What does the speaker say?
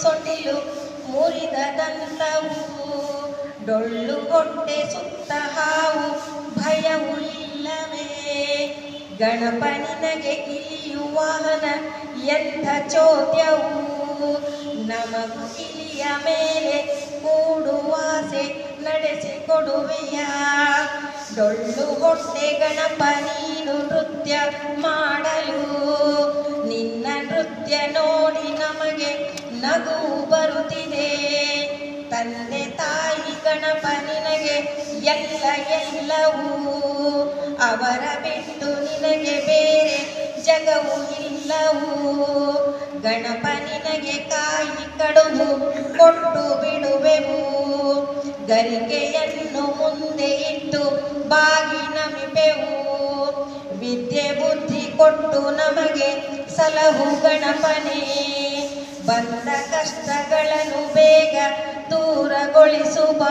ಸೊಂಡಿಲು ಮುರಿದ ದಂತವು, ಡೊಳ್ಳು ಹೊಟ್ಟೆ ಸುತ್ತ ಹಾವು ಭಯವು ಇಲ್ಲವೇ? ಗಣಪ ನಿನಗೆ ಇಲಿಯು ವಾಹನ ಎಂಥ ಚೋದ್ಯವು, ನಮಗೂ ಇಲಿಯ ಮೇಲೆ ಕೂಡುವಾಸೆ ನಡೆಸಿಕೊಡುವೆಯ? ಡೊಳ್ಳು ಹೊಟ್ಟೆ ಗಣಪ ನೀನು ನೃತ್ಯ ಮಾಡಲು, ನಿನ್ನ ನೃತ್ಯ ನೋಡಿ ನಮಗೆ ನಗು ಬರುತ್ತಿದೆ. ತಂದೆ ತಾಯಿ ಗಣಪ ನಿನಗೆ ಎಲ್ಲವೂ, ಅವರ ಬಿಟ್ಟು ನಿನಗೆ ಬೇರೆ ಜಗವು ಇಲ್ಲವು. ಗಣಪ ನಿನಗೆ ಕಾಯಿ ಕಡುಬು ಕೊಟ್ಟು ಬಿಡುವೆವು, ಗರಿಕೆಯನ್ನು ಮುಂದೆ ಇಟ್ಟು ಬಾಗಿ ನಮಿಪೆವು. ವಿದ್ಯೆ ಬುದ್ಧಿ ಕೊಟ್ಟು ನಮಗೆ ಸಲಹು ಗಣಪನೇ, ಬಂದ ಕಷ್ಟಗಳನ್ನು ಬೇಗ ದೂರಗೊಳಿಸುವ.